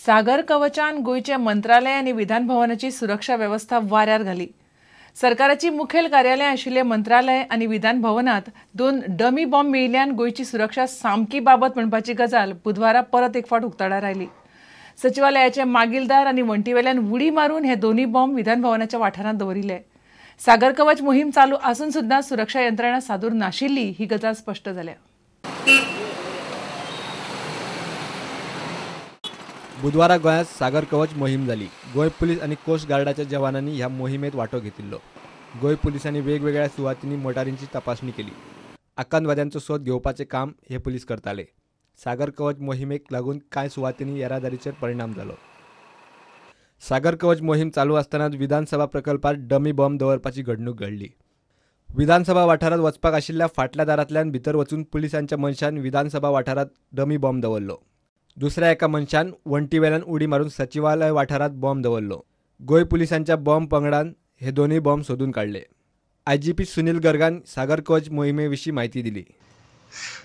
सागर कवचान गोयचे मंत्रालय आणि विधान भवनाची सुरक्षा व्यवस्था वाऱ्यार घाली। सरकाराची मुखेल कार्यालय आशिल्ले मंत्रालय आणि विधान भवनात 2 डमी बॉम्ब मेळिल्ल्यान गोयची सुरक्षा सामकी बाबत म्हणपाची गजाल बुधवारा परत एक फावट उक्ताडार आयली। सचिवालयाचे मागीलदार आणि वंटीवेल्यान उडी मारून हे दोन्ही बॉम्ब विधान भवनाच्या वाठारांत दवरिल्ले। सागर कवच मोहीम चालू आसून सुद्धा सुरक्षा यंत्रणा सादूर नाशिल्ली ही गजाल स्पष्ट जाल्या। बुधवारा गोंयांत सागर कवच मोहीम जाली। गोंय पुलीस आणि कोस्ट गार्डाच्या जवानांनी ह्या मोहिमेत वांटो घेतिल्लो। गोंय पुलिसांनी वेगवेगळ्या सुवातींनी मोटारींची तपासणी केली। आकांतवाद्यांचो सोद घेवपाचे काम हे पुलीस करताले। सागर कवच मोहिमेक लागून कांय सुवातींनी येरादारीचेर परिणाम जालो। सागर कवच मोहीम चालू आसतनाच विधानसभा प्रकल्पात डमी बॉम्ब दवरपाची घडणूक घडली। विधानसभा वाठारात वचपाक आशिल्ल्या फाटल्या दारांतल्यान भितर वचून पुलिसांच्या मनशान विधानसभा वाठारात डमी बॉम्ब दवरलो। दुसऱ्या एका मनशान वंटीवेल्यान उडी मारून सचिवालय वाठारात बॉम्ब दवरलो। गोंय पुलिसांच्या बॉम्ब पंगडान हे दोन्ही बॉम्ब सोदून काढले। IGP सुनील गर्गान सागर कवच मोहिमेविषयी माहिती दिली।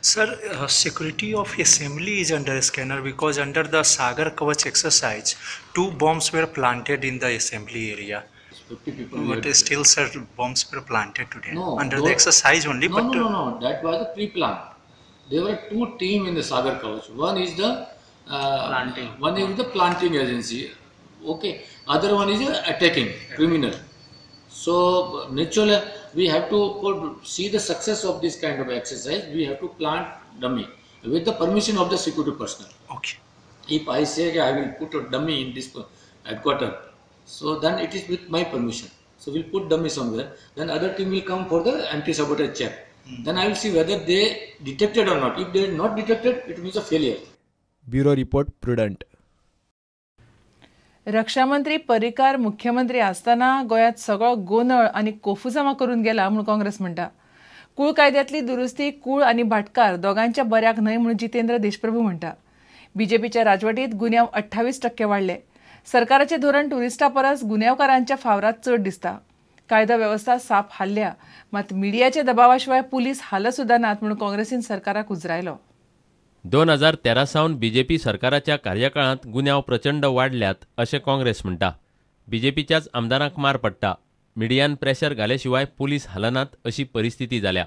Sir, security of assembly is under scanner because under the Sagar Kavach exercise, 2 bombs were planted in the assembly area. 50 people. But still, sir, bombs were planted today No, under the exercise only. No. That was the pre-plan. There were 2 teams in the Sagar Kavach. One is the planting. One is the planting agency. Okay. Other one is the attacking criminal. So naturally, we have to see the success of this kind of exercise. We have to plant dummy with the permission of the security personnel. Okay. If I say I will put a dummy in this headquarter, so then it is with my permission. So we'll put dummy somewhere. Then other team will come for the anti-sabotage check. Then I will see whether they detected or not. If they are not detected, it means a failure. Bureau report prudent. रक्षामंत्री पर्रीकार मुख्यमंत्री असताना गोयात सगळो गोंधळ आणि कोफुजमा करून गेला म्हणून काँग्रेस म्हणटा। कूळ कायद्यातली दुरुस्ती कूळ आणि भाटकार दोगांच्या बऱ्याक न्हय म्हणून जितेंद्र देशप्रभू म्हणटा। बीजेपीच्या राजवटीत गुन्यांव 28% वाडले। सरकाराचे धोरण टुरिस्टां परस गुन्यांवकारांच्या फावरात चड दिसता। कायदा व्यवस्था साप हाल्ल्या, मात मिडियाच्या दबावाशिवाय पुलीस हालत सुद्धा नात म्हणून काँग्रेसीन सरकाराक उजरायलो। 2013 सावन बीजेपी सरकाराच्या कार्यकाळात गुन्यांव प्रचंड वाढल्यात असे काँग्रेस म्हणटा। बीजेपीच्याच आमदारांक मार पडटा, मिडियान प्रेशर घाल्याशिवाय पुलीस हलनात अशी परिस्थिती जाल्या।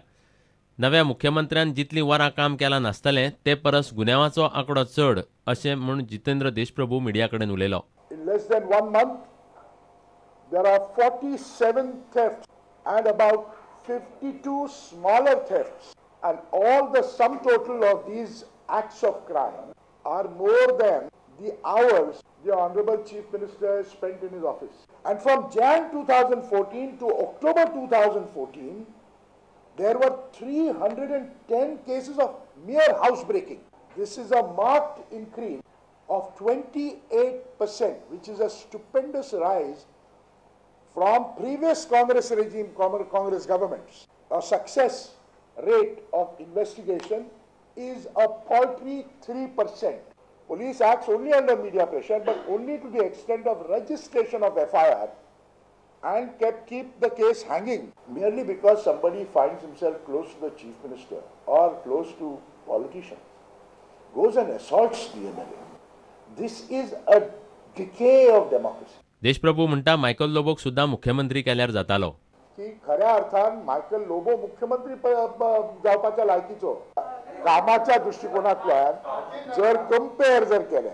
नव्या मुख्यमंत्र्यान जितली वरां काम केलां नासतलें ते परस गुन्यांवाचो आंकडो चड अशें म्हूण जितेंद्र देशप्रभू मिडिया कडेन उलयलो। In less than 1 month, there are 47 thefts and about 52 smaller thefts, and all the sum total of these acts of crime are more than the hours the Honorable Chief Minister spent in his office. And from Jan 2014 to October 2014, there were 310 cases of mere housebreaking. This is a marked increase of 28%, which is a stupendous rise from previous Congress regime, Congress governments. A success rate of investigation is a paltry 3%. Police acts only under media pressure, but only to the extent of registration of FIR and keep the case hanging merely because somebody finds himself close to the Chief Minister or close to politicians, goes and assaults the MLA. This is a decay of democracy. Deshprabhu म्हणटा Michael लोबोक सुद्धा मुख्यमंत्री केल्यार जातालो। की खऱ्या अर्थान Michael Lobo मुख्यमंत्री जावपाच्या लायकीचो कामाच्या दृष्टिकोनातल्यान जर कंपेअर जर केले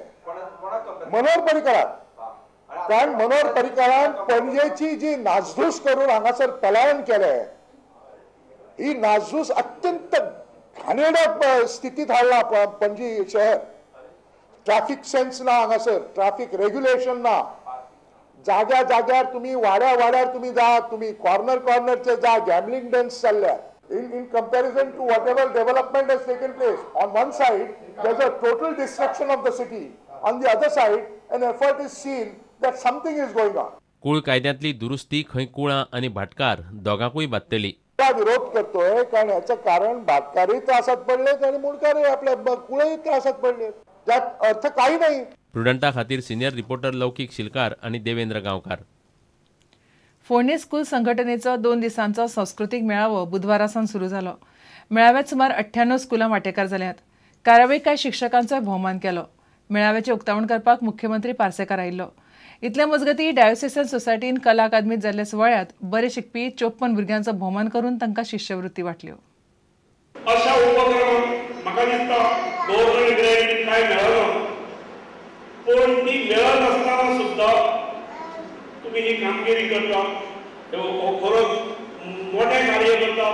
मनोहर पर्रीकारान, कारण मनोहर पर्रीकारान पणजेची जी नासधूस करून हांगासर पलायन केले, ही नासधूस अत्यंत घाणेरड्या स्थितीत हाडला पणजी शहर। ट्रॅफिक सेन्स ना हांगासर, ट्रॅफिक रेग्युलेशन ना, जाग्या जाग्यार तुम्ही वाड्यार तुम्ही जा, तुम्ही कॉर्नरचे जा, गॅमलिंग डेन्स चालल्या। In comparison to whatever development has taken place, on one side there's a total destruction of the city, on the other side an effort is seen that something is going on. कूळ कायद्यातली दुरुस्ती खंय कुळां आणि भाटकार दोगांकूय बादतली। विरोध करतोय कारण याचं कारण भाटकारही त्रासात पडलेत आणि मुळकारही आपल्या कुळही त्रासात पडले, त्यात अर्थ काही नाही। प्रुडंटा खातीर सिनियर रिपोर्टर लौकिक शिलकार आणि देवेंद्र गांवकार। फोंडे स्कूल संघटनेचो 2 दिसांचो सांस्कृतीक मेळावो बुधवारासावन सुरू जालो। मेळाव्यात सुमार 98 स्कुलां वांटेकार जाल्यात। कार्यावळीक कांय शिक्षकांचोय भोवमान केलो। मेळाव्याचे उक्तावण करपाक मुख्यमंत्री पार्सेकार आयिल्लो. इतले मजगतीं डायोसेसन सोसायटीन कला अकादमीत जाल्ल्या सुवाळ्यात बरे शिकपी 54 भुरग्यांचो भोवमान करून तांकां शिश्यवृत्ती वांटल्यो. अशा उपक्रमांक म्हाका दिसता गव्हर्नमेंट ग्रँट कांय मेळना, पूण ती मेळनासतना सुद्दां तुमी ही कामगिरी करता, हो खरोच मोठें कार्य करता.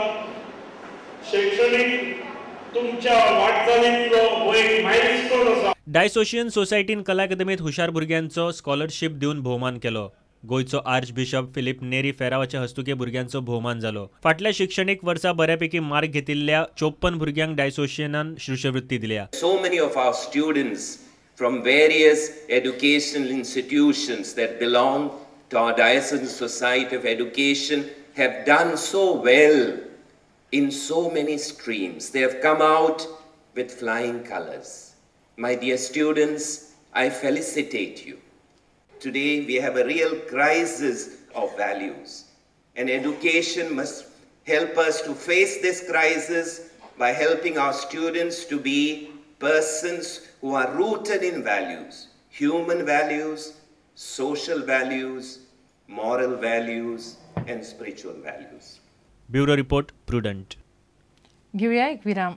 शैक्षणीक तुमच्या वाटचालींतलो हो एक मायलस्टोन आसा. डायसोशियन सोसायटीन कला अकादमीत हुशार भुरग्यांचो स्कॉलरशीप दिवन भोवमान केलो. गोयचो आर्च बिशप फिलीप नेरी फेरावाच्या हस्तुके भुरग्यांचो भोवमान जालो. फाटल्या शिक्षणीक वर्सा बऱ्यापैकी मार्क घेतिल्ल्या 54 भुरग्यांक डायसोशियनान शिश्यवृत्ती दिल्या. So many of our students from various educational institutions that belong to our Diocesan Society of Education have done so well in so many streams. They have come out with flying colors. My dear students, I felicitate you. Today we have a real crisis of values, and education must help us to face this crisis by helping our students to be persons who are rooted in values, human values, social values, moral values, and spiritual values. Bureau report prudent. घेऊया एक विराम.